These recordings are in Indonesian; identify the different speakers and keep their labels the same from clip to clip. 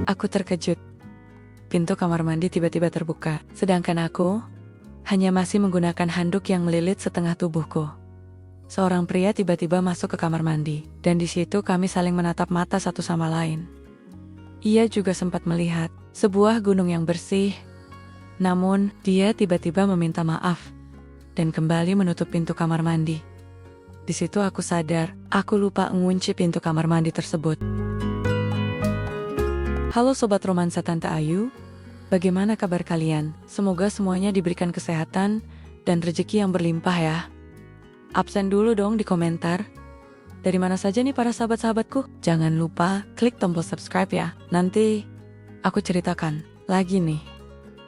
Speaker 1: Aku terkejut. Pintu kamar mandi tiba-tiba terbuka, sedangkan aku hanya masih menggunakan handuk yang melilit setengah tubuhku. Seorang pria tiba-tiba masuk ke kamar mandi, dan di situ kami saling menatap mata satu sama lain. Ia juga sempat melihat sebuah gunung yang bersih, namun dia tiba-tiba meminta maaf dan kembali menutup pintu kamar mandi. Di situ aku sadar, aku lupa mengunci pintu kamar mandi tersebut. Halo Sobat Romansa Tante Ayu, bagaimana kabar kalian? Semoga semuanya diberikan kesehatan dan rezeki yang berlimpah ya. Absen dulu dong di komentar. Dari mana saja nih para sahabat-sahabatku? Jangan lupa klik tombol subscribe ya. Nanti aku ceritakan lagi nih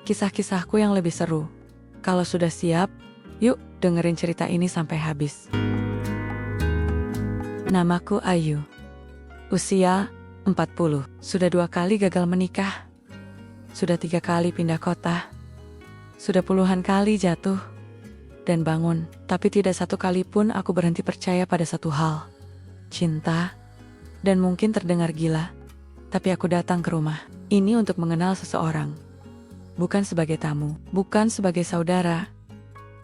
Speaker 1: kisah-kisahku yang lebih seru. Kalau sudah siap, yuk dengerin cerita ini sampai habis. Namaku Ayu. Usia 40. Sudah 2 kali gagal menikah. Sudah 3 kali pindah kota. Sudah puluhan kali jatuh dan bangun. Tapi tidak satu kali pun aku berhenti percaya pada satu hal. Cinta, dan mungkin terdengar gila, tapi aku datang ke rumah ini untuk mengenal seseorang. Bukan sebagai tamu, bukan sebagai saudara,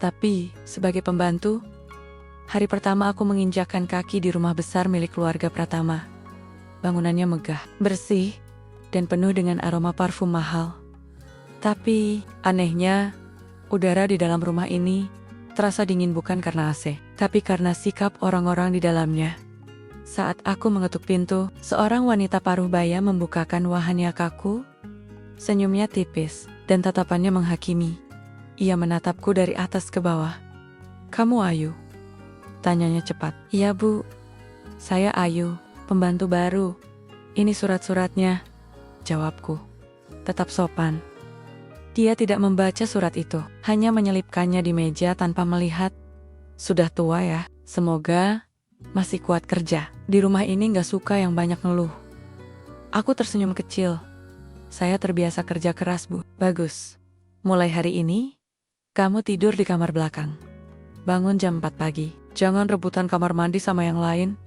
Speaker 1: tapi sebagai pembantu. Hari pertama aku menginjakkan kaki di rumah besar milik keluarga Pratama. Bangunannya megah, bersih, dan penuh dengan aroma parfum mahal. Tapi, anehnya, udara di dalam rumah ini terasa dingin bukan karena AC, tapi karena sikap orang-orang di dalamnya. Saat aku mengetuk pintu, seorang wanita paruh baya membukakan wahana kaku. Senyumnya tipis, dan tatapannya menghakimi. Ia menatapku dari atas ke bawah. "Kamu Ayu?" Tanyanya cepat. "Iya Bu, saya Ayu, pembantu baru. Ini surat-suratnya," jawabku. Tetap sopan. Dia tidak membaca surat itu, hanya menyelipkannya di meja tanpa melihat. "Sudah tua ya, semoga masih kuat kerja. Di rumah ini gak suka yang banyak ngeluh." Aku tersenyum kecil. "Saya terbiasa kerja keras Bu." "Bagus. Mulai hari ini, kamu tidur di kamar belakang. Bangun jam 4 pagi. Jangan rebutan kamar mandi sama yang lain.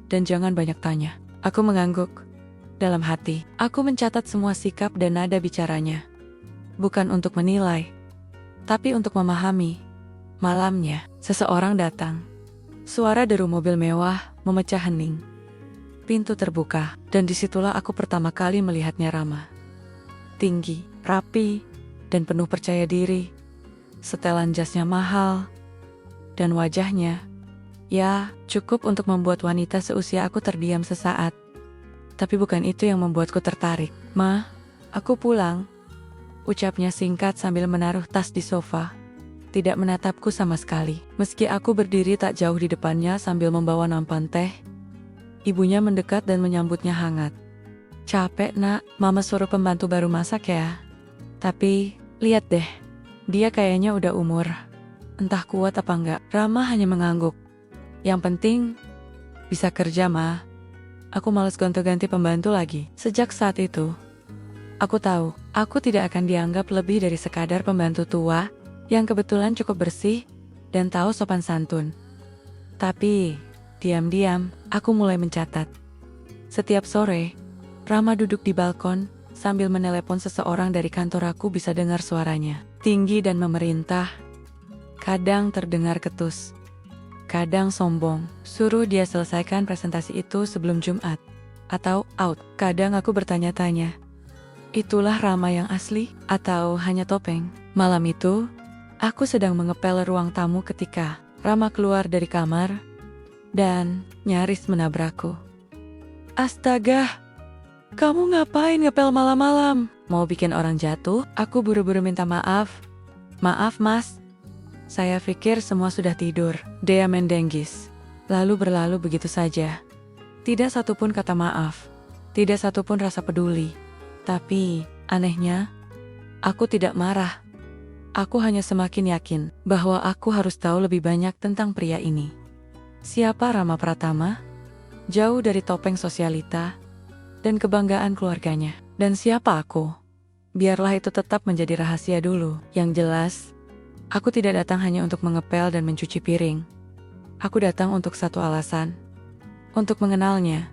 Speaker 1: Dan jangan banyak tanya." Aku mengangguk. Dalam hati, aku mencatat semua sikap dan nada bicaranya. Bukan untuk menilai, tapi untuk memahami. Malamnya, seseorang datang. Suara deru mobil mewah memecah hening. Pintu terbuka, dan disitulah aku pertama kali melihatnya ramah. Tinggi, rapi, dan penuh percaya diri. Setelan jasnya mahal, dan wajahnya, ya, cukup untuk membuat wanita seusia aku terdiam sesaat. Tapi bukan itu yang membuatku tertarik. "Ma, aku pulang," ucapnya singkat sambil menaruh tas di sofa. Tidak menatapku sama sekali. Meski aku berdiri tak jauh di depannya sambil membawa nampan teh, ibunya mendekat dan menyambutnya hangat. "Capek Nak, Mama suruh pembantu baru masak ya. Tapi, lihat deh, dia kayaknya udah umur. Entah kuat apa enggak." Rama hanya mengangguk. "Yang penting, bisa kerja Ma. Aku malas gonta-ganti pembantu lagi." Sejak saat itu, aku tahu, aku tidak akan dianggap lebih dari sekadar pembantu tua yang kebetulan cukup bersih dan tahu sopan santun. Tapi, diam-diam, aku mulai mencatat. Setiap sore, Rama duduk di balkon sambil menelepon seseorang dari kantor. Aku bisa dengar suaranya, tinggi dan memerintah. Kadang terdengar ketus, kadang sombong, suruh dia selesaikan presentasi itu sebelum Jumat, atau out. Kadang aku bertanya-tanya, itulah Rama yang asli, atau hanya topeng? Malam itu, aku sedang mengepel ruang tamu ketika Rama keluar dari kamar dan nyaris menabrakku. "Astaga, kamu ngapain ngepel malam-malam? Mau bikin orang jatuh?" Aku buru-buru minta maaf. "Maaf Mas, saya pikir semua sudah tidur." Dia mendenggis, lalu berlalu begitu saja. Tidak satupun kata maaf, tidak satupun rasa peduli. Tapi, anehnya, aku tidak marah. Aku hanya semakin yakin bahwa aku harus tahu lebih banyak tentang pria ini. Siapa Rama Pratama? Jauh dari topeng sosialita dan kebanggaan keluarganya. Dan siapa aku? Biarlah itu tetap menjadi rahasia dulu. Yang jelas, aku tidak datang hanya untuk mengepel dan mencuci piring. Aku datang untuk satu alasan. Untuk mengenalnya.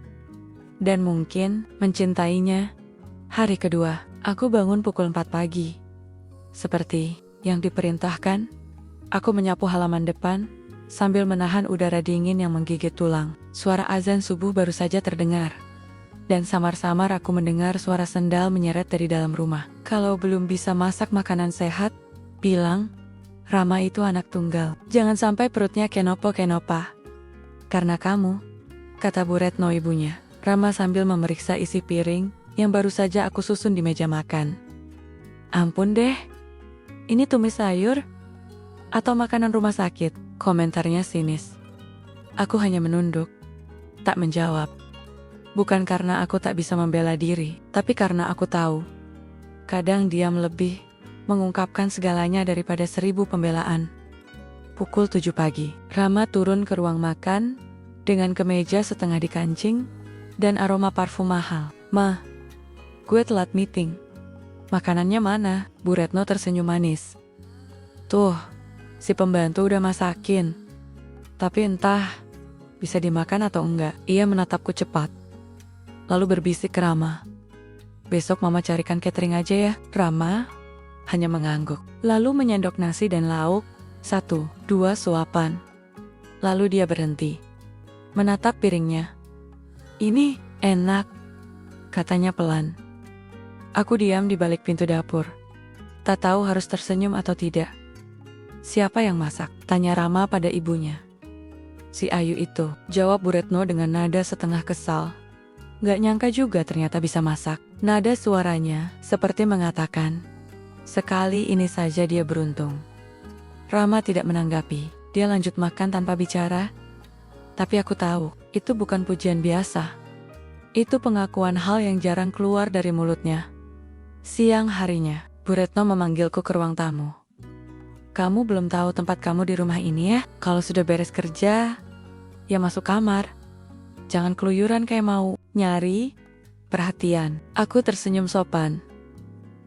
Speaker 1: Dan mungkin mencintainya. Hari kedua, aku bangun pukul 4 pagi. Seperti yang diperintahkan, aku menyapu halaman depan sambil menahan udara dingin yang menggigit tulang. Suara azan subuh baru saja terdengar. Dan samar-samar aku mendengar suara sendal menyeret dari dalam rumah. Kalau belum bisa masak makanan sehat, bilang, Rama itu anak tunggal. Jangan sampai perutnya kenopo-kenopa. Karena kamu, kata Bu Retno ibunya. Rama sambil memeriksa isi piring yang baru saja aku susun di meja makan. Ampun deh, ini tumis sayur atau makanan rumah sakit? Komentarnya sinis. Aku hanya menunduk, tak menjawab. Bukan karena aku tak bisa membela diri, tapi karena aku tahu. Kadang diam lebih mengungkapkan segalanya daripada 1000 pembelaan. Pukul 7 pagi, Rama turun ke ruang makan dengan kemeja setengah dikancing dan aroma parfum mahal. Ma, gue telat meeting. Makanannya mana? Bu Retno tersenyum manis. Tuh, si pembantu udah masakin. Tapi entah bisa dimakan atau enggak. Ia menatapku cepat. Lalu berbisik ke Rama. Besok mama carikan catering aja ya. Rama hanya mengangguk. Lalu menyendok nasi dan lauk. 1, 2 suapan. Lalu dia berhenti. Menatap piringnya. Ini enak, katanya pelan. Aku diam di balik pintu dapur. Tak tahu harus tersenyum atau tidak. Siapa yang masak? Tanya Rama pada ibunya. Si Ayu itu, jawab Bu Retno dengan nada setengah kesal. Gak nyangka juga ternyata bisa masak. Nada suaranya seperti mengatakan, sekali ini saja dia beruntung. Rama tidak menanggapi. Dia lanjut makan tanpa bicara. Tapi aku tahu, itu bukan pujian biasa. Itu pengakuan hal yang jarang keluar dari mulutnya. Siang harinya, Bu Retno memanggilku ke ruang tamu. Kamu belum tahu tempat kamu di rumah ini ya? Kalau sudah beres kerja, ya masuk kamar. Jangan keluyuran kayak mau nyari perhatian. Aku tersenyum sopan.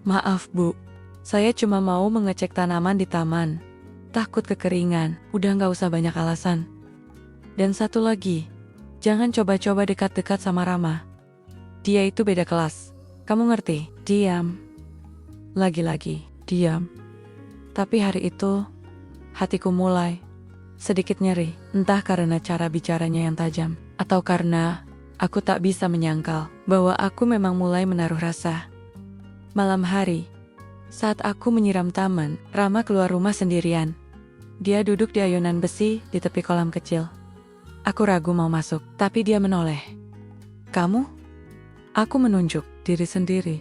Speaker 1: Maaf Bu, saya cuma mau mengecek tanaman di taman. Takut kekeringan, udah gak usah banyak alasan. Dan satu lagi, jangan coba-coba dekat-dekat sama Rama. Dia itu beda kelas. Kamu ngerti? Diam. Lagi-lagi, diam. Tapi hari itu, hatiku mulai sedikit nyeri. Entah karena cara bicaranya yang tajam, atau karena aku tak bisa menyangkal bahwa aku memang mulai menaruh rasa. Malam hari, saat aku menyiram taman, Rama keluar rumah sendirian. Dia duduk di ayunan besi di tepi kolam kecil. Aku ragu mau masuk, tapi dia menoleh. Kamu? Aku menunjuk diri sendiri.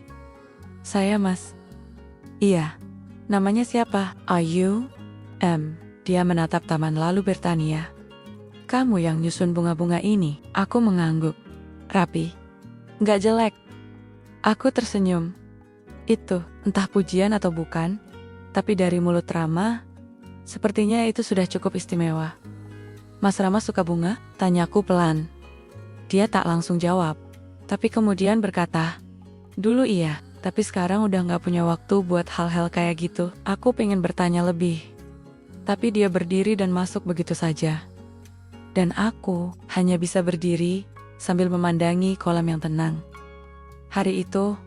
Speaker 1: Saya Mas. Iya. Namanya siapa? Ayu. Dia menatap taman lalu bertanya. Kamu yang nyusun bunga-bunga ini? Aku mengangguk. Rapi. Nggak jelek. Aku tersenyum. Itu, entah pujian atau bukan, tapi dari mulut Rama, sepertinya itu sudah cukup istimewa. Mas Rama suka bunga? Tanyaku pelan. Dia tak langsung jawab, tapi kemudian berkata, dulu iya, tapi sekarang udah gak punya waktu buat hal-hal kayak gitu. Aku pengen bertanya lebih, tapi dia berdiri dan masuk begitu saja. Dan aku hanya bisa berdiri sambil memandangi kolam yang tenang. Hari itu,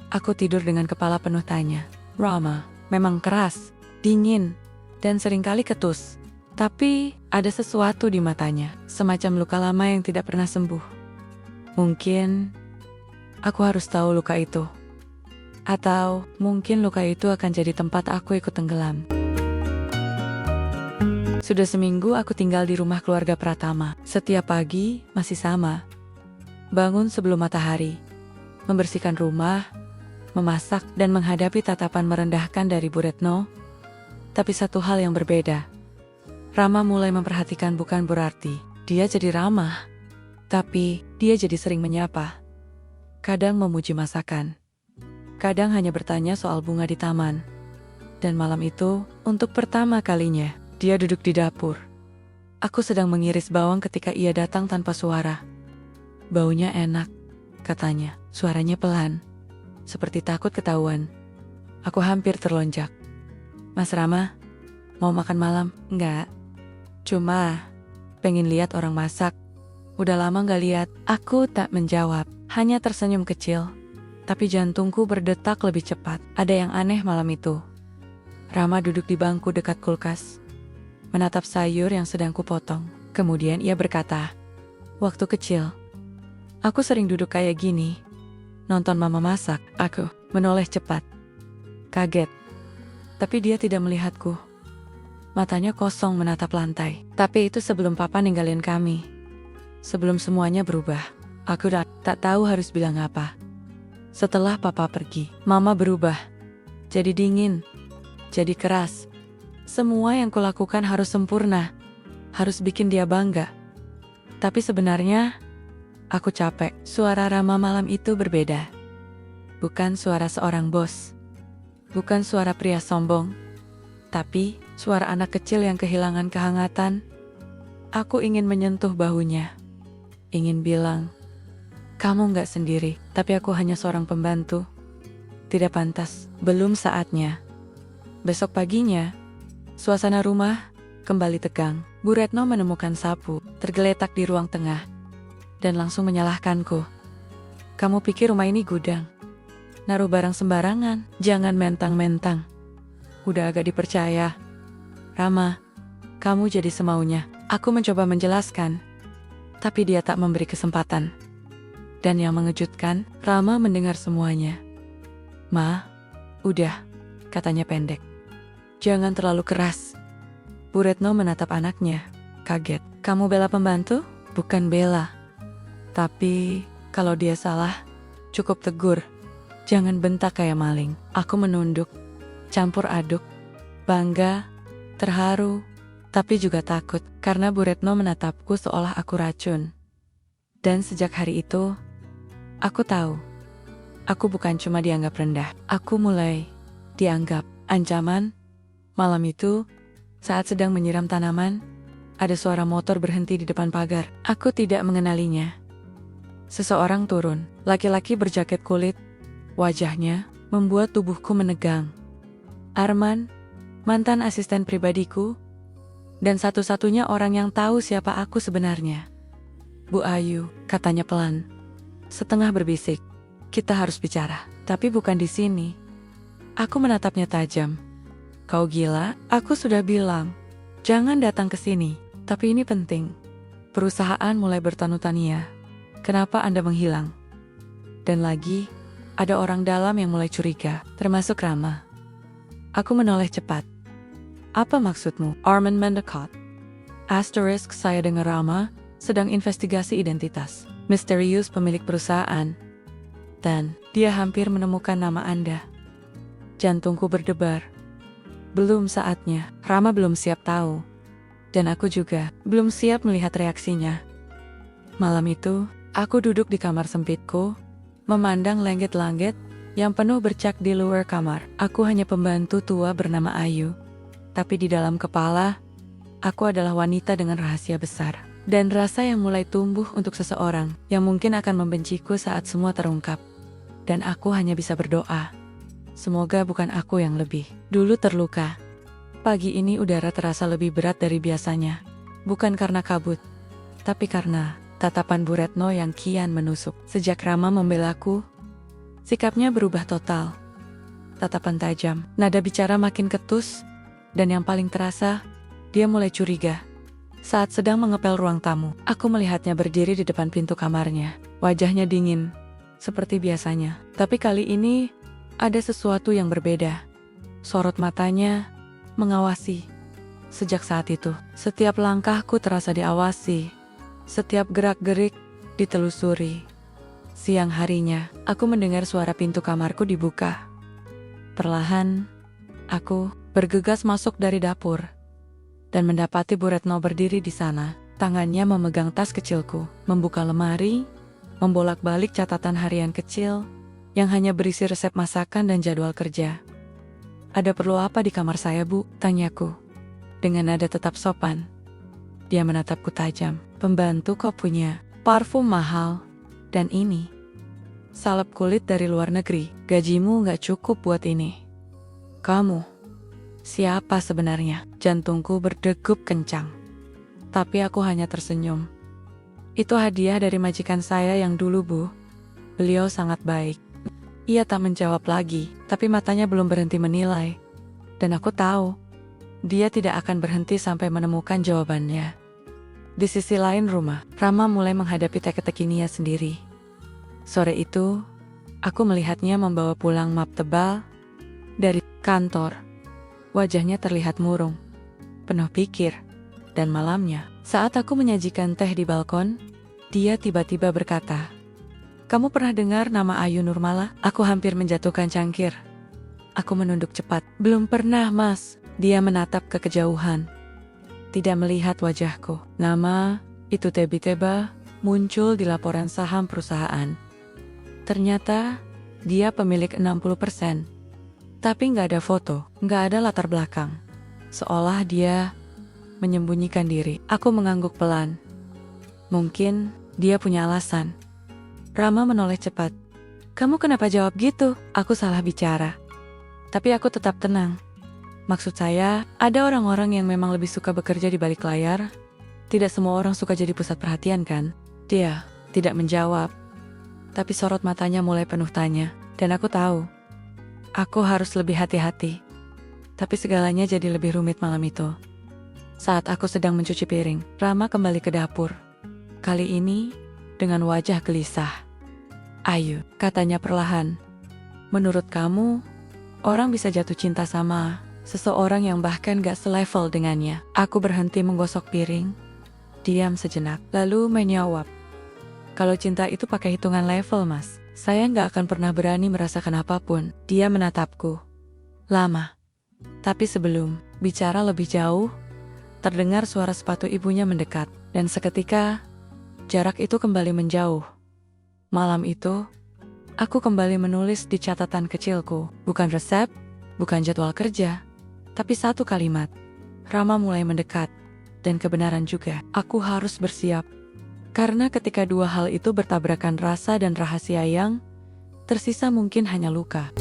Speaker 1: aku tidur dengan kepala penuh tanya. Rama memang keras, dingin, dan seringkali ketus. Tapi ada sesuatu di matanya, semacam luka lama yang tidak pernah sembuh. Mungkin aku harus tahu luka itu. Atau mungkin luka itu akan jadi tempat aku ikut tenggelam. Sudah seminggu aku tinggal di rumah keluarga Pratama. Setiap pagi masih sama. Bangun sebelum matahari, membersihkan rumah, memasak, dan menghadapi tatapan merendahkan dari Bu Retno. Tapi satu hal yang berbeda. Rama mulai memperhatikan bukan berarti dia jadi ramah, tapi dia jadi sering menyapa. Kadang memuji masakan, kadang hanya bertanya soal bunga di taman. Dan malam itu, untuk pertama kalinya, dia duduk di dapur. Aku sedang mengiris bawang ketika ia datang tanpa suara. Baunya enak, katanya, suaranya pelan, seperti takut ketahuan. Aku hampir terlonjak. Mas Rama, mau makan malam? Enggak. Cuma, pengen lihat orang masak. Udah lama gak lihat. Aku tak menjawab, hanya tersenyum kecil. tapi jantungku berdetak lebih cepat. Ada yang aneh malam itu. Rama duduk di bangku dekat kulkas, menatap sayur yang sedang kupotong. Kemudian ia berkata, "Waktu kecil, aku sering duduk kayak gini, nonton mama masak." Aku menoleh cepat, kaget. Tapi dia tidak melihatku. Matanya kosong menatap lantai. Tapi itu sebelum papa ninggalin kami. Sebelum semuanya berubah. Aku tak tahu harus bilang apa. Setelah papa pergi, mama berubah. Jadi dingin. Jadi keras. Semua yang kulakukan harus sempurna. Harus bikin dia bangga. Tapi sebenarnya, aku capek. Suara Rama malam itu berbeda. Bukan suara seorang bos. Bukan suara pria sombong. Tapi suara anak kecil yang kehilangan kehangatan. Aku ingin menyentuh bahunya. Ingin bilang, "Kamu gak sendiri, tapi aku hanya seorang pembantu." Tidak pantas, belum saatnya. Besok paginya, suasana rumah kembali tegang. Bu Retno menemukan sapu, tergeletak di ruang tengah, dan langsung menyalahkanku. "Kamu pikir rumah ini gudang? Naruh barang sembarangan, jangan mentang-mentang." Udah agak dipercaya. "Rama, kamu jadi semaunya." Aku mencoba menjelaskan, tapi dia tak memberi kesempatan. Dan yang mengejutkan, Rama mendengar semuanya. "Ma, udah," katanya pendek. "Jangan terlalu keras." Bu Retno menatap anaknya, kaget. "Kamu bela pembantu?" "Bukan bela. Tapi, kalau dia salah, cukup tegur. Jangan bentak kayak maling." Aku menunduk, campur aduk, bangga, terharu, tapi juga takut. Karena Bu Retno menatapku seolah aku racun. Dan sejak hari itu, aku tahu, aku bukan cuma dianggap rendah. Aku mulai dianggap ancaman. Malam itu, saat sedang menyiram tanaman, ada suara motor berhenti di depan pagar. Aku tidak mengenalinya. Seseorang turun, laki-laki berjaket kulit. Wajahnya membuat tubuhku menegang. Arman, mantan asisten pribadiku, dan satu-satunya orang yang tahu siapa aku sebenarnya. "Bu Ayu," katanya pelan, setengah berbisik, "kita harus bicara, tapi bukan di sini." Aku menatapnya tajam. "Kau gila? Aku sudah bilang, jangan datang ke sini." "Tapi ini penting. Perusahaan mulai bertanu-tania. Kenapa Anda menghilang?" Dan lagi, ada orang dalam yang mulai curiga, termasuk Rama. Aku menoleh cepat. "Apa maksudmu?" Arman mendekat. Asterisk, saya dengar Rama sedang investigasi identitas misterius pemilik perusahaan. Dan dia hampir menemukan nama Anda. Jantungku berdebar. Belum saatnya. Rama belum siap tahu. Dan aku juga belum siap melihat reaksinya. Malam itu, aku duduk di kamar sempitku, memandang langit-langit yang penuh bercak di luar kamar. Aku hanya pembantu tua bernama Ayu. Tapi di dalam kepala, aku adalah wanita dengan rahasia besar. Dan rasa yang mulai tumbuh untuk seseorang yang mungkin akan membenciku saat semua terungkap. Dan aku hanya bisa berdoa. Semoga bukan aku yang lebih dulu terluka. Pagi ini udara terasa lebih berat dari biasanya. Bukan karena kabut, tapi karena tatapan Bu Retno yang kian menusuk. Sejak Rama membelaku, sikapnya berubah total. Tatapan tajam, nada bicara makin ketus, dan yang paling terasa, dia mulai curiga. Saat sedang mengepel ruang tamu, aku melihatnya berdiri di depan pintu kamarnya. Wajahnya dingin, seperti biasanya. Tapi kali ini, ada sesuatu yang berbeda. Sorot matanya mengawasi. Sejak saat itu, setiap langkahku terasa diawasi. Setiap gerak-gerik ditelusuri. Siang harinya, aku mendengar suara pintu kamarku dibuka. Perlahan, aku bergegas masuk dari dapur dan mendapati Bu Retno berdiri di sana. Tangannya memegang tas kecilku, membuka lemari, membolak-balik catatan harian kecil yang hanya berisi resep masakan dan jadwal kerja. "Ada perlu apa di kamar saya, Bu?" tanyaku. Dengan nada tetap sopan. Dia menatapku tajam. "Pembantu kok punya parfum mahal. Dan ini salep kulit dari luar negeri. Gajimu gak cukup buat ini. Kamu siapa sebenarnya?" Jantungku berdegup kencang. Tapi aku hanya tersenyum. "Itu hadiah dari majikan saya yang dulu, Bu. Beliau sangat baik." Ia tak menjawab lagi, tapi matanya belum berhenti menilai. Dan aku tahu, dia tidak akan berhenti sampai menemukan jawabannya. Di sisi lain rumah, Rama mulai menghadapi teka-teki Nia sendiri. Sore itu, aku melihatnya membawa pulang map tebal dari kantor. Wajahnya terlihat murung, penuh pikir, dan malamnya, saat aku menyajikan teh di balkon, dia tiba-tiba berkata, "Kamu pernah dengar nama Ayu Nurmala?" Aku hampir menjatuhkan cangkir. Aku menunduk cepat. "Belum pernah, Mas." Dia menatap ke kejauhan, tidak melihat wajahku. Nama itu tiba-tiba muncul di laporan saham perusahaan. Ternyata dia pemilik 60%. Tapi nggak ada foto, nggak ada latar belakang. Seolah dia menyembunyikan diri. Aku mengangguk pelan. Mungkin dia punya alasan. Rama menoleh cepat. "Kamu kenapa jawab gitu?" Aku salah bicara. Tapi aku tetap tenang. Maksud saya, ada orang-orang yang memang lebih suka bekerja di balik layar. Tidak semua orang suka jadi pusat perhatian kan? Dia tidak menjawab. Tapi sorot matanya mulai penuh tanya. Dan aku tahu, aku harus lebih hati-hati. Tapi segalanya jadi lebih rumit malam itu. Saat aku sedang mencuci piring, Rama kembali ke dapur. Kali ini, dengan wajah gelisah. "Ayu," katanya perlahan. "Menurut kamu, orang bisa jatuh cinta sama seseorang yang bahkan gak selevel dengannya?" Aku berhenti menggosok piring, diam sejenak, lalu menjawab. "Kalau cinta itu pakai hitungan level, Mas, saya gak akan pernah berani merasakan apapun." Dia menatapku lama. Tapi sebelum bicara lebih jauh, terdengar suara sepatu ibunya mendekat. Dan seketika, jarak itu kembali menjauh. Malam itu, aku kembali menulis di catatan kecilku. Bukan resep, bukan jadwal kerja, tapi satu kalimat. Rama mulai mendekat. Dan kebenaran juga, aku harus bersiap. Karena ketika dua hal itu bertabrakan, rasa dan rahasia, yang tersisa mungkin hanya luka.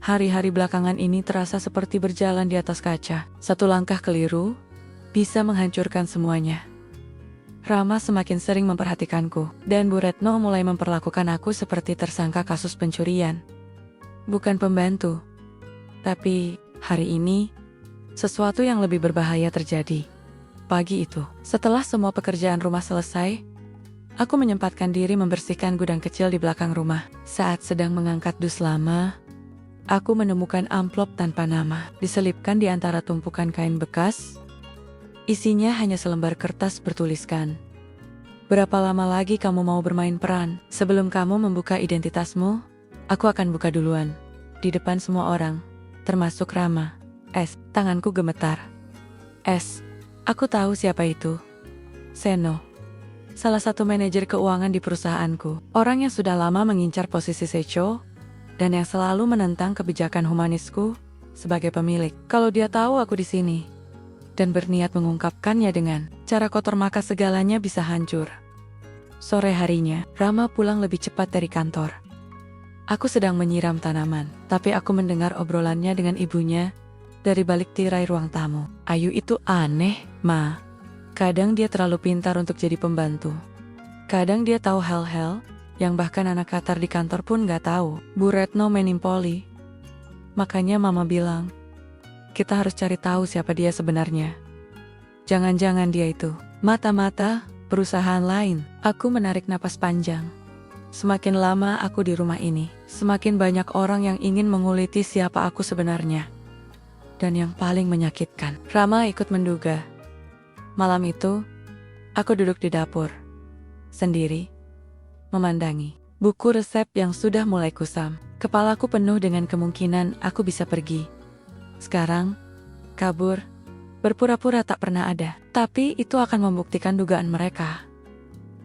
Speaker 1: Hari-hari belakangan ini terasa seperti berjalan di atas kaca. Satu langkah keliru bisa menghancurkan semuanya. Rama semakin sering memperhatikanku, dan Bu Retno mulai memperlakukan aku seperti tersangka kasus pencurian. Bukan pembantu. Tapi hari ini, sesuatu yang lebih berbahaya terjadi. Pagi itu, setelah semua pekerjaan rumah selesai, aku menyempatkan diri membersihkan gudang kecil di belakang rumah. Saat sedang mengangkat dus lama, aku menemukan amplop tanpa nama, diselipkan di antara tumpukan kain bekas. Isinya hanya selembar kertas bertuliskan, "Berapa lama lagi kamu mau bermain peran? Sebelum kamu membuka identitasmu, aku akan buka duluan. Di depan semua orang, termasuk Rama." Tanganku gemetar. Aku tahu siapa itu. Seno. Salah satu manajer keuangan di perusahaanku. Orang yang sudah lama mengincar posisi CEO, dan yang selalu menentang kebijakan humanisku sebagai pemilik. Kalau dia tahu aku di sini dan berniat mengungkapkannya dengan cara kotor, maka segalanya bisa hancur. Sore harinya, Rama pulang lebih cepat dari kantor. Aku sedang menyiram tanaman, tapi aku mendengar obrolannya dengan ibunya dari balik tirai ruang tamu. "Ayu itu aneh, Ma. Kadang dia terlalu pintar untuk jadi pembantu. Kadang dia tahu hal-hal yang bahkan anak Qatar di kantor pun gak tahu." Bu Retno menimpoli. "Makanya Mama bilang, kita harus cari tahu siapa dia sebenarnya. Jangan-jangan dia itu mata-mata perusahaan lain." Aku menarik napas panjang. Semakin lama aku di rumah ini, semakin banyak orang yang ingin menguliti siapa aku sebenarnya. Dan yang paling menyakitkan, Rama ikut menduga. Malam itu, aku duduk di dapur, sendiri, memandangi buku resep yang sudah mulai kusam. Kepalaku penuh dengan kemungkinan aku bisa pergi sekarang, kabur, berpura-pura tak pernah ada. Tapi itu akan membuktikan dugaan mereka.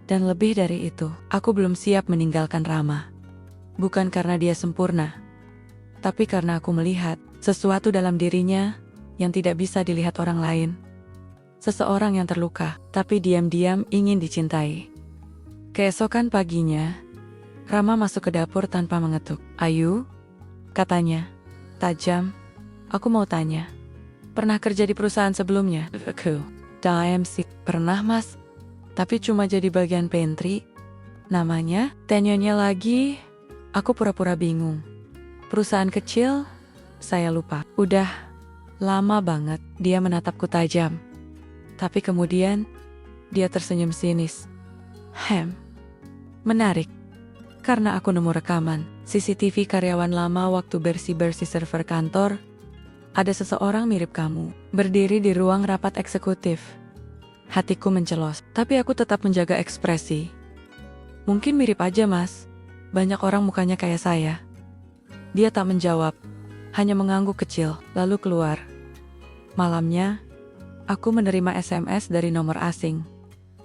Speaker 1: Dan lebih dari itu, aku belum siap meninggalkan Rama. Bukan karena dia sempurna, tapi karena aku melihat sesuatu dalam dirinya yang tidak bisa dilihat orang lain. Seseorang yang terluka, tapi diam-diam ingin dicintai. Keesokan paginya, Rama masuk ke dapur tanpa mengetuk. "Ayu," katanya, tajam. "Aku mau tanya, pernah kerja di perusahaan sebelumnya?" "DMC, pernah Mas. Tapi cuma jadi bagian pantry." Namanya? Tenyonya lagi. Aku pura-pura bingung. Perusahaan kecil? Saya lupa. Udah lama banget. Dia menatapku tajam. Tapi kemudian dia tersenyum sinis. Menarik. Karena aku nemu rekaman CCTV karyawan lama waktu bersih-bersih server kantor. Ada seseorang mirip kamu, berdiri di ruang rapat eksekutif. Hatiku mencelos, tapi aku tetap menjaga ekspresi. Mungkin mirip aja, Mas. Banyak orang mukanya kayak saya. Dia tak menjawab, hanya mengangguk kecil, lalu keluar. Malamnya, aku menerima SMS dari nomor asing.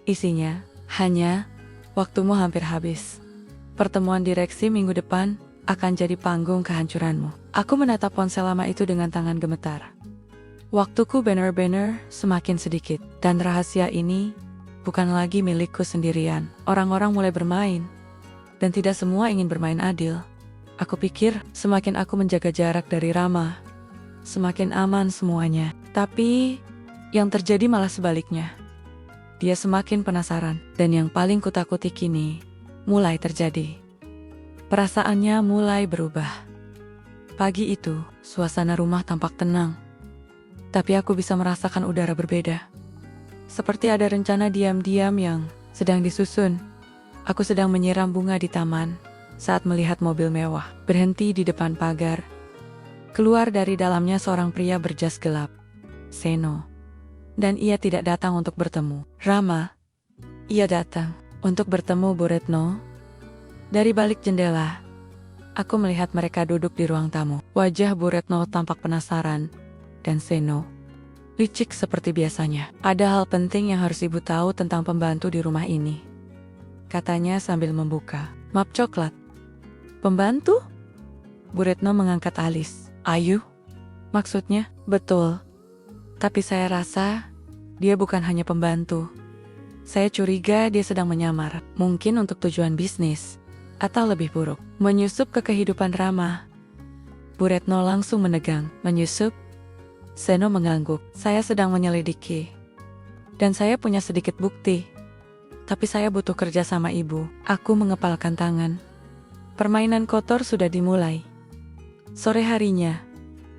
Speaker 1: Isinya, hanya, waktumu hampir habis. Pertemuan direksi minggu depan akan jadi panggung kehancuranmu. Aku menatap ponsel lama itu dengan tangan gemetar. Waktuku benar-benar semakin sedikit, dan rahasia ini bukan lagi milikku sendirian. Orang-orang mulai bermain, dan tidak semua ingin bermain adil. Aku pikir semakin aku menjaga jarak dari Rama, semakin aman semuanya. Tapi yang terjadi malah sebaliknya. Dia semakin penasaran, dan yang paling kutakuti kini mulai terjadi. Perasaannya mulai berubah. Pagi itu, suasana rumah tampak tenang. Tapi aku bisa merasakan udara berbeda. Seperti ada rencana diam-diam yang sedang disusun. Aku sedang menyiram bunga di taman saat melihat mobil mewah berhenti di depan pagar. Keluar dari dalamnya seorang pria berjas gelap, Seno. Dan ia tidak datang untuk bertemu Rama. Ia datang untuk bertemu Bu Retno. Dari balik jendela, aku melihat mereka duduk di ruang tamu. Wajah Bu Retno tampak penasaran, dan Seno licik seperti biasanya. Ada hal penting yang harus ibu tahu tentang pembantu di rumah ini, katanya sambil membuka map coklat. Pembantu? Bu Retno mengangkat alis. Ayu? Maksudnya? Betul. Tapi saya rasa dia bukan hanya pembantu. Saya curiga dia sedang menyamar, mungkin untuk tujuan bisnis, atau lebih buruk, menyusup ke kehidupan Rama. Bu Retno langsung menegang. Menyusup? Seno mengangguk. Saya sedang menyelidiki. Dan saya punya sedikit bukti. Tapi saya butuh kerja sama ibu. Aku mengepalkan tangan. Permainan kotor sudah dimulai. Sore harinya,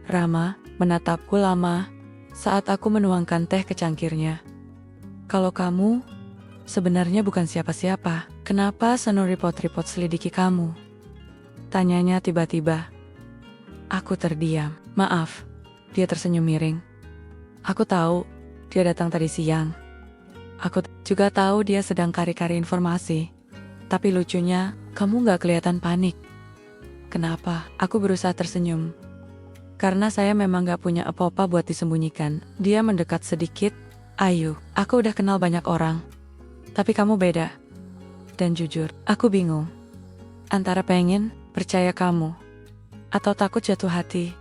Speaker 1: Rama menatapku lama saat aku menuangkan teh ke cangkirnya. Kalau kamu sebenarnya bukan siapa-siapa, kenapa Seno repot-repot selidiki kamu? Tanyanya tiba-tiba. Aku terdiam. Maaf. Dia tersenyum miring. Aku tahu dia datang tadi siang. Aku juga tahu dia sedang kari-kari informasi. Tapi lucunya, kamu gak kelihatan panik. Kenapa? Aku berusaha tersenyum. Karena saya memang gak punya apa-apa buat disembunyikan. Dia mendekat sedikit. Ayu, aku udah kenal banyak orang. Tapi kamu beda. Dan jujur, aku bingung. Antara pengen percaya kamu, atau takut jatuh hati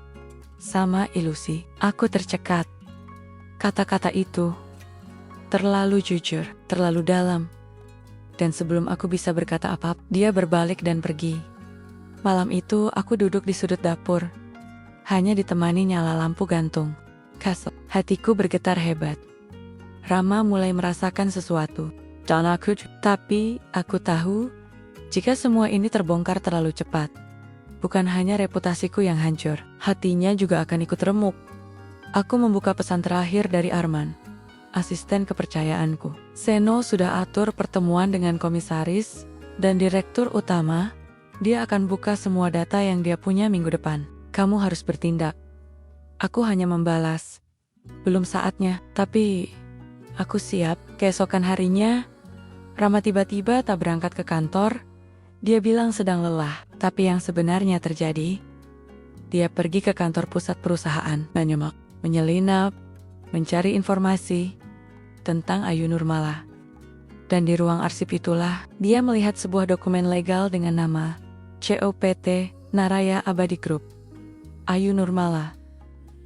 Speaker 1: sama ilusi. Aku tercekat. Kata-kata itu terlalu jujur, terlalu dalam. Dan sebelum aku bisa berkata apa, dia berbalik dan pergi. Malam itu aku duduk di sudut dapur, hanya ditemani nyala lampu gantung. Kasar. Hatiku bergetar hebat. Rama mulai merasakan sesuatu. Dan tapi aku tahu, jika semua ini terbongkar terlalu cepat, bukan hanya reputasiku yang hancur, hatinya juga akan ikut remuk. Aku membuka pesan terakhir dari Arman, asisten kepercayaanku. Seno sudah atur pertemuan dengan komisaris dan direktur utama. Dia akan buka semua data yang dia punya minggu depan. Kamu harus bertindak. Aku hanya membalas, belum saatnya, tapi aku siap. Keesokan harinya, Rama tiba-tiba tak berangkat ke kantor. Dia bilang sedang lelah, tapi yang sebenarnya terjadi, dia pergi ke kantor pusat perusahaan, menyemak, menyelinap, mencari informasi tentang Ayu Nurmala. Dan di ruang arsip itulah, dia melihat sebuah dokumen legal dengan nama COPT Naraya Abadi Group. Ayu Nurmala.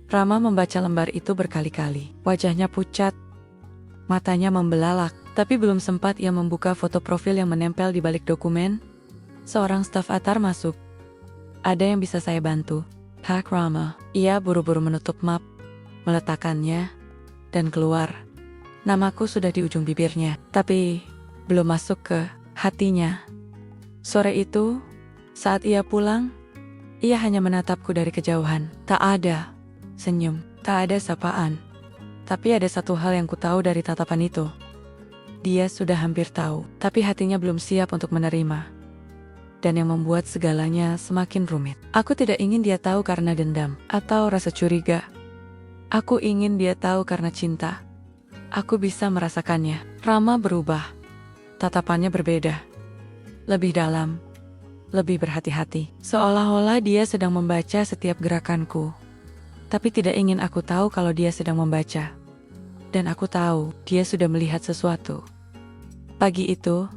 Speaker 1: Rama membaca lembar itu berkali-kali. Wajahnya pucat, matanya membelalak, tapi belum sempat ia membuka foto profil yang menempel di balik dokumen, seorang staf Atar masuk. Ada yang bisa saya bantu? Pak Rama. Ia buru-buru menutup map, meletakkannya, dan keluar. Namaku sudah di ujung bibirnya, tapi belum masuk ke hatinya. Sore itu, saat ia pulang, ia hanya menatapku dari kejauhan. Tak ada senyum, tak ada sapaan. Tapi ada satu hal yang ku tahu dari tatapan itu. Dia sudah hampir tahu, tapi hatinya belum siap untuk menerima. Dan yang membuat segalanya semakin rumit. Aku tidak ingin dia tahu karena dendam atau rasa curiga. Aku ingin dia tahu karena cinta. Aku bisa merasakannya. Rama berubah. Tatapannya berbeda. Lebih dalam. Lebih berhati-hati. Seolah-olah dia sedang membaca setiap gerakanku. Tapi tidak ingin aku tahu kalau dia sedang membaca. Dan aku tahu dia sudah melihat sesuatu. Pagi itu,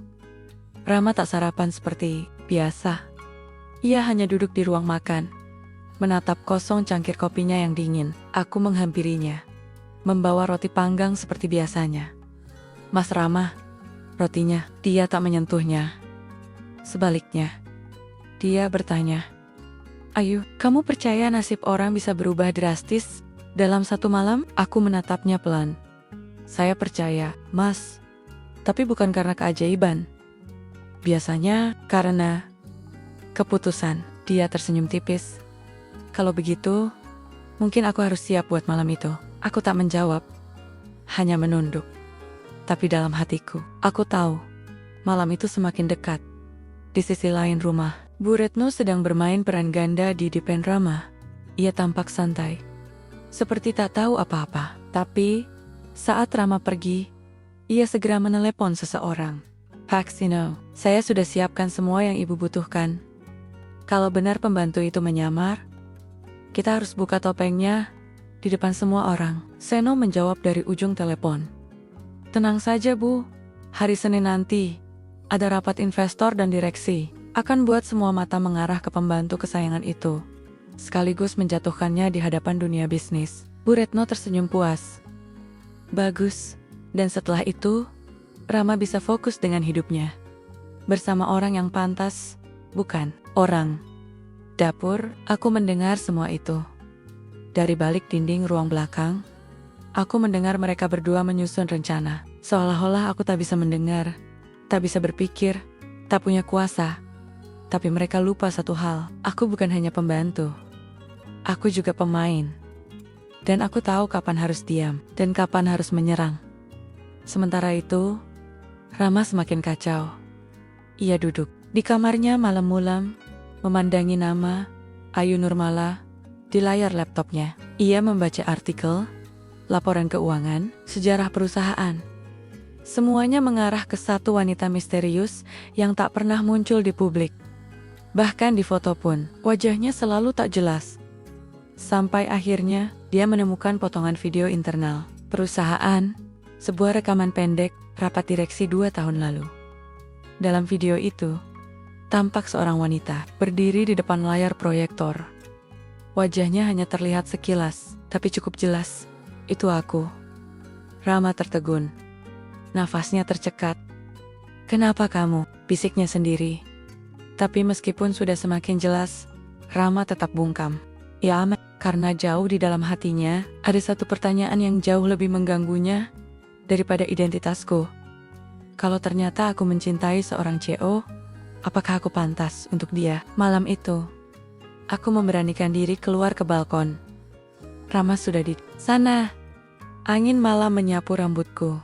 Speaker 1: Rama tak sarapan seperti biasa. Ia hanya duduk di ruang makan, menatap kosong cangkir kopinya yang dingin. Aku menghampirinya, membawa roti panggang seperti biasanya. Mas Rama, rotinya. Dia tak menyentuhnya. Sebaliknya, dia bertanya, Ayu, kamu percaya nasib orang bisa berubah drastis dalam satu malam? Aku menatapnya pelan. Saya percaya, Mas. Tapi bukan karena keajaiban. Biasanya karena keputusan. Dia tersenyum tipis. Kalau begitu, mungkin aku harus siap buat malam itu. Aku tak menjawab, hanya menunduk. Tapi dalam hatiku, aku tahu malam itu semakin dekat. Di sisi lain rumah, Bu Retno sedang bermain peran ganda di depan Rama. Ia tampak santai, seperti tak tahu apa-apa. Tapi, saat Rama pergi, ia segera menelepon seseorang. Pak Sino, saya sudah siapkan semua yang ibu butuhkan. Kalau benar pembantu itu menyamar, kita harus buka topengnya di depan semua orang. Seno menjawab dari ujung telepon. Tenang saja Bu, hari Senin nanti ada rapat investor dan direksi. Akan buat semua mata mengarah ke pembantu kesayangan itu, sekaligus menjatuhkannya di hadapan dunia bisnis. Bu Retno tersenyum puas. Bagus. Dan setelah itu, Rama bisa fokus dengan hidupnya. Bersama orang yang pantas, bukan orang. Dapur, aku mendengar semua itu. Dari balik dinding ruang belakang, aku mendengar mereka berdua menyusun rencana. Seolah-olah aku tak bisa mendengar, tak bisa berpikir, tak punya kuasa. Tapi mereka lupa satu hal, aku bukan hanya pembantu. Aku juga pemain. Dan aku tahu kapan harus diam, dan kapan harus menyerang. Sementara itu, Rama semakin kacau. Ia duduk di kamarnya malam-mulam, memandangi nama Ayu Nurmala di layar laptopnya. Ia membaca artikel, laporan keuangan, sejarah perusahaan. Semuanya mengarah ke satu wanita misterius yang tak pernah muncul di publik. Bahkan di foto pun, wajahnya selalu tak jelas. Sampai akhirnya, dia menemukan potongan video internal perusahaan, sebuah rekaman pendek, rapat direksi 2 tahun lalu. Dalam video itu, tampak seorang wanita berdiri di depan layar proyektor. Wajahnya hanya terlihat sekilas, tapi cukup jelas. Itu aku. Rama tertegun. Nafasnya tercekat. Kenapa kamu? Bisiknya sendiri. Tapi meskipun sudah semakin jelas, Rama tetap bungkam. Ya, karena jauh di dalam hatinya, ada satu pertanyaan yang jauh lebih mengganggunya daripada identitasku. Kalau ternyata aku mencintai seorang CO, apakah aku pantas untuk dia? Malam itu, aku memberanikan diri keluar ke balkon. Rama sudah di sana. Angin malam menyapu rambutku.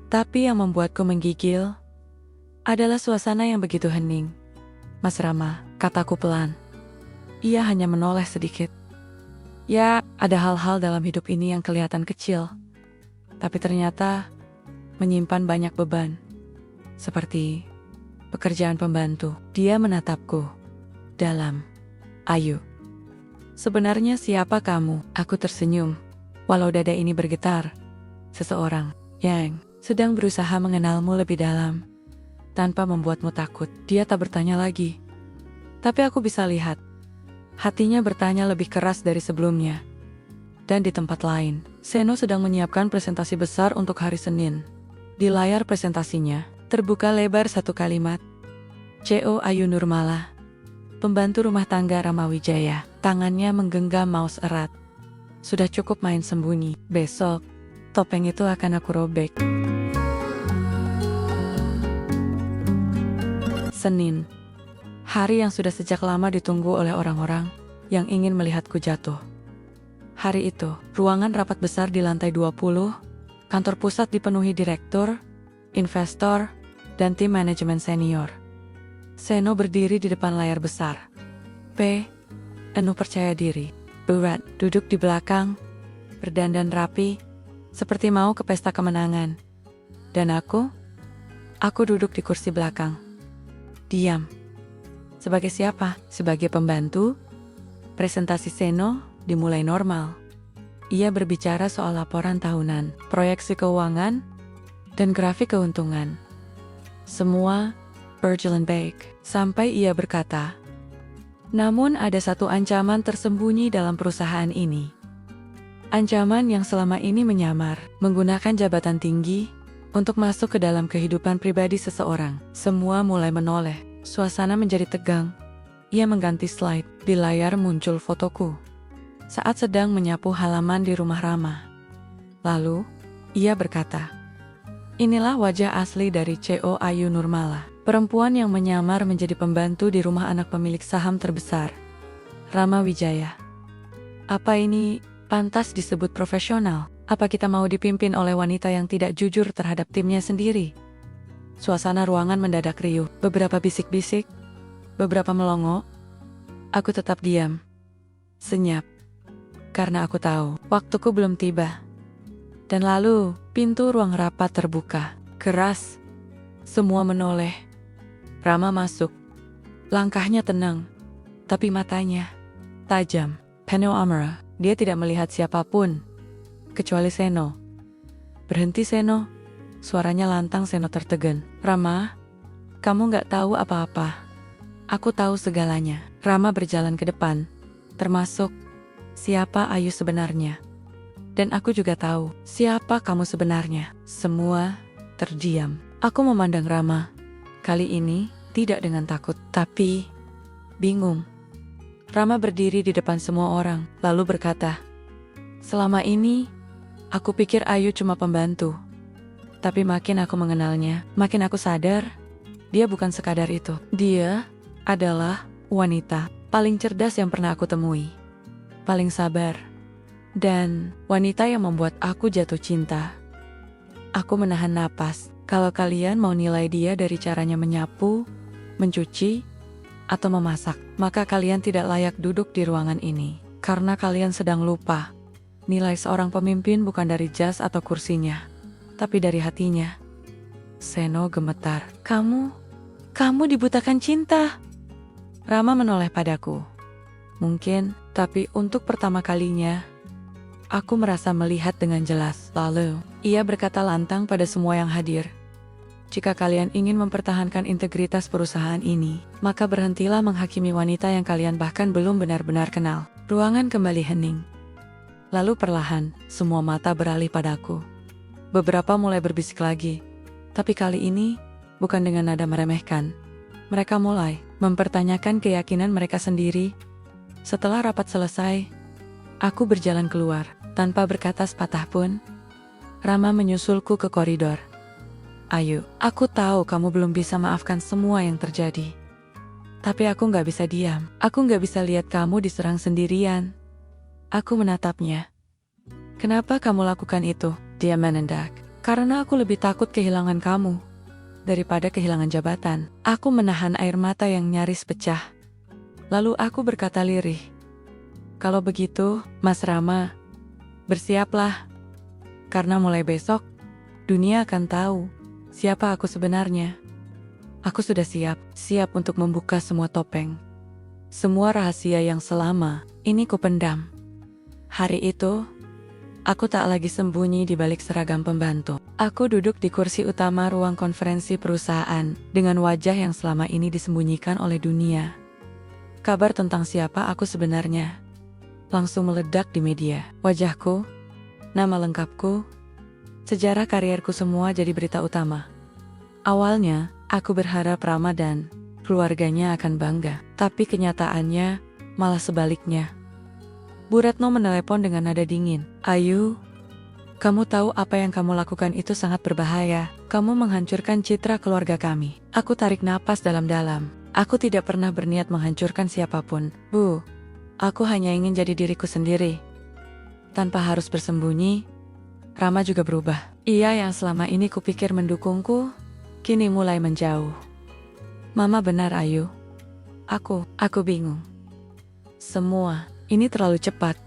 Speaker 1: Tapi yang membuatku menggigil adalah suasana yang begitu hening. Mas Rama, kataku pelan. Ia hanya menoleh sedikit. Ya, ada hal-hal dalam hidup ini yang kelihatan kecil, tapi ternyata menyimpan banyak beban. Seperti pekerjaan pembantu. Dia menatapku dalam. Ayu, sebenarnya siapa kamu? Aku tersenyum, walau dada ini bergetar. Seseorang yang sedang berusaha mengenalmu lebih dalam, tanpa membuatmu takut. Dia tak bertanya lagi. Tapi aku bisa lihat, hatinya bertanya lebih keras dari sebelumnya. Dan di tempat lain, Seno sedang menyiapkan presentasi besar untuk hari Senin. Di layar presentasinya, terbuka lebar satu kalimat. CO Ayu Nurmala, pembantu rumah tangga Rama Wijaya. Tangannya menggenggam mouse erat. Sudah cukup main sembunyi. Besok, topeng itu akan aku robek. Senin, Hari yang sudah sejak lama ditunggu oleh orang-orang yang ingin melihatku jatuh. Hari itu, ruangan rapat besar di lantai 20, kantor pusat dipenuhi direktur, investor, dan tim manajemen senior. Seno berdiri di depan layar besar. Penuh percaya diri. Berat duduk di belakang, berdandan rapi, seperti mau ke pesta kemenangan. Dan aku duduk di kursi belakang. Diam. Sebagai siapa? Sebagai pembantu? Presentasi Seno dimulai normal. Ia berbicara soal laporan tahunan, proyeksi keuangan, dan grafik keuntungan. Semua berjalan baik, sampai ia berkata, namun ada satu ancaman tersembunyi dalam perusahaan ini. Ancaman yang selama ini menyamar, menggunakan jabatan tinggi untuk masuk ke dalam kehidupan pribadi seseorang. Semua mulai menoleh. Suasana menjadi tegang. Ia mengganti slide. Di layar muncul fotoku saat sedang menyapu halaman di rumah Rama. Lalu, ia berkata, inilah wajah asli dari CEO Ayu Nurmala, perempuan yang menyamar menjadi pembantu di rumah anak pemilik saham terbesar, Rama Wijaya. Apa ini pantas disebut profesional? Apa kita mau dipimpin oleh wanita yang tidak jujur terhadap timnya sendiri? Suasana ruangan mendadak riuh, beberapa bisik-bisik, beberapa melongo. Aku tetap diam, senyap, karena aku tahu waktuku belum tiba. Dan lalu, pintu ruang rapat terbuka, keras, semua menoleh. Rama masuk, langkahnya tenang, tapi matanya tajam, penuh amarah. Dia tidak melihat siapapun, kecuali Seno. Berhenti Seno. Suaranya lantang. Seno tertegun. Rama, kamu gak tahu apa-apa. Aku tahu segalanya. Rama berjalan ke depan, termasuk siapa Ayu sebenarnya. Dan aku juga tahu siapa kamu sebenarnya. Semua terdiam. Aku memandang Rama. Kali ini tidak dengan takut, tapi bingung. Rama berdiri di depan semua orang, lalu berkata, selama ini aku pikir Ayu cuma pembantu. Tapi makin aku mengenalnya, makin aku sadar, dia bukan sekadar itu. Dia adalah wanita paling cerdas yang pernah aku temui. Paling sabar. Dan wanita yang membuat aku jatuh cinta. Aku menahan napas. Kalau kalian mau nilai dia dari caranya menyapu, mencuci, atau memasak, maka kalian tidak layak duduk di ruangan ini. Karena kalian sedang lupa. Nilai seorang pemimpin bukan dari jas atau kursinya, tapi dari hatinya. Seno gemetar. Kamu dibutakan cinta. Rama menoleh padaku. Mungkin, tapi untuk pertama kalinya, aku merasa melihat dengan jelas. Lalu, ia berkata lantang pada semua yang hadir. Jika kalian ingin mempertahankan integritas perusahaan ini, maka berhentilah menghakimi wanita yang kalian bahkan belum benar-benar kenal. Ruangan kembali hening. Lalu perlahan, semua mata beralih padaku. Beberapa mulai berbisik lagi, tapi kali ini bukan dengan nada meremehkan. Mereka mulai mempertanyakan keyakinan mereka sendiri. Setelah rapat selesai, aku berjalan keluar tanpa berkata sepatah pun. Rama menyusulku ke koridor. Ayu, aku tahu kamu belum bisa maafkan semua yang terjadi. Tapi aku gak bisa diam. Aku gak bisa lihat kamu diserang sendirian. Aku menatapnya. Kenapa kamu lakukan itu? Dia menendak. Karena aku lebih takut kehilangan kamu daripada kehilangan jabatan. Aku menahan air mata yang nyaris pecah. Lalu aku berkata lirih. Kalau begitu, Mas Rama, bersiaplah. Karena mulai besok, dunia akan tahu siapa aku sebenarnya. Aku sudah siap untuk membuka semua topeng. Semua rahasia yang selama ini kupendam. Hari itu, aku tak lagi sembunyi di balik seragam pembantu. Aku duduk di kursi utama ruang konferensi perusahaan dengan wajah yang selama ini disembunyikan oleh dunia. Kabar tentang siapa aku sebenarnya langsung meledak di media. Wajahku, nama lengkapku, sejarah karierku semua jadi berita utama. Awalnya, aku berharap Rama dan keluarganya akan bangga. Tapi kenyataannya malah sebaliknya. Bu Retno menelepon dengan nada dingin. Ayu, kamu tahu apa yang kamu lakukan itu sangat berbahaya. Kamu menghancurkan citra keluarga kami. Aku tarik napas dalam-dalam. Aku tidak pernah berniat menghancurkan siapapun, Bu. Aku hanya ingin jadi diriku sendiri. Tanpa harus bersembunyi, Rama juga berubah. Ia yang selama ini kupikir mendukungku, kini mulai menjauh. Mama benar, Ayu. Aku bingung. Semua ini terlalu cepat.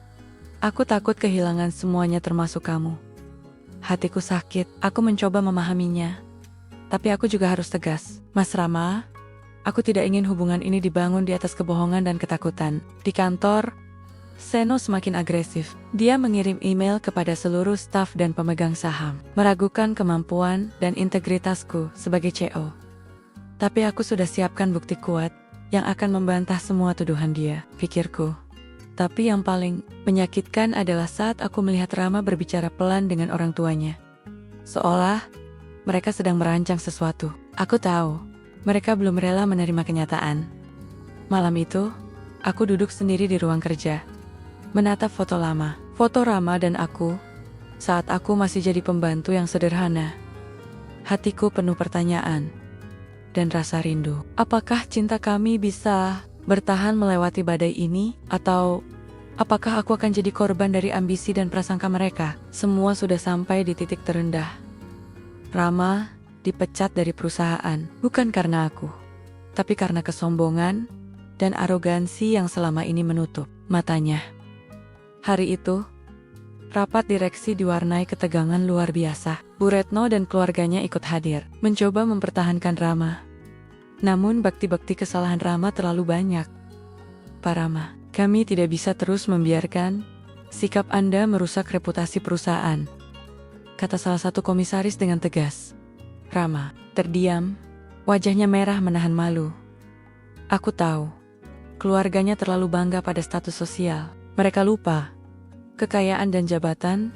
Speaker 1: Aku takut kehilangan semuanya termasuk kamu. Hatiku sakit, aku mencoba memahaminya. Tapi aku juga harus tegas. Mas Rama, aku tidak ingin hubungan ini dibangun di atas kebohongan dan ketakutan. Di kantor, Seno semakin agresif. Dia mengirim email kepada seluruh staf dan pemegang saham, meragukan kemampuan dan integritasku sebagai CEO. Tapi aku sudah siapkan bukti kuat yang akan membantah semua tuduhan dia, pikirku. Tapi yang paling menyakitkan adalah saat aku melihat Rama berbicara pelan dengan orang tuanya. Seolah mereka sedang merancang sesuatu. Aku tahu, mereka belum rela menerima kenyataan. Malam itu, aku duduk sendiri di ruang kerja, menatap foto lama. Foto Rama dan aku, saat aku masih jadi pembantu yang sederhana. Hatiku penuh pertanyaan dan rasa rindu. Apakah cinta kami bisa bertahan melewati badai ini? Atau apakah aku akan jadi korban dari ambisi dan prasangka mereka? Semua sudah sampai di titik terendah. Rama dipecat dari perusahaan, bukan karena aku, tapi karena kesombongan dan arogansi yang selama ini menutup matanya. Hari itu, rapat direksi diwarnai ketegangan luar biasa. Bu Retno dan keluarganya ikut hadir, mencoba mempertahankan Rama. Namun bakti-bakti kesalahan Rama terlalu banyak. Pak Rama, kami tidak bisa terus membiarkan sikap Anda merusak reputasi perusahaan, kata salah satu komisaris dengan tegas. Rama terdiam, wajahnya merah menahan malu. Aku tahu, keluarganya terlalu bangga pada status sosial. Mereka lupa, kekayaan dan jabatan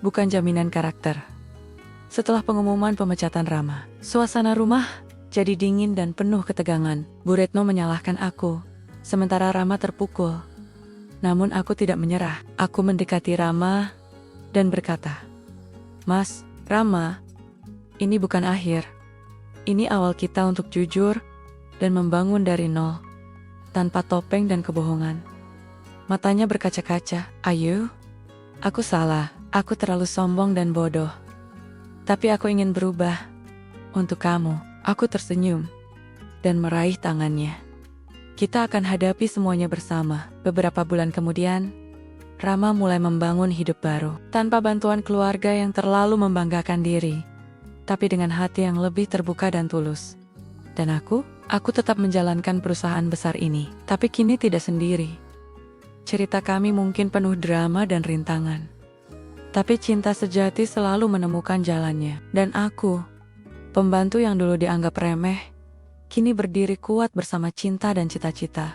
Speaker 1: bukan jaminan karakter. Setelah pengumuman pemecatan Rama, suasana rumah jadi dingin dan penuh ketegangan. Bu Retno menyalahkan aku, sementara Rama terpukul. Namun aku tidak menyerah. Aku mendekati Rama dan berkata, "Mas, Rama, ini bukan akhir. Ini awal kita untuk jujur dan membangun dari nol, tanpa topeng dan kebohongan." Matanya berkaca-kaca. "Ayu, aku salah. Aku terlalu sombong dan bodoh. Tapi aku ingin berubah untuk kamu." Aku tersenyum dan meraih tangannya. Kita akan hadapi semuanya bersama. Beberapa bulan kemudian, Rama mulai membangun hidup baru. Tanpa bantuan keluarga yang terlalu membanggakan diri, tapi dengan hati yang lebih terbuka dan tulus. Dan aku tetap menjalankan perusahaan besar ini. Tapi kini tidak sendiri. Cerita kami mungkin penuh drama dan rintangan. Tapi cinta sejati selalu menemukan jalannya. Dan aku, pembantu yang dulu dianggap remeh, kini berdiri kuat bersama cinta dan cita-cita.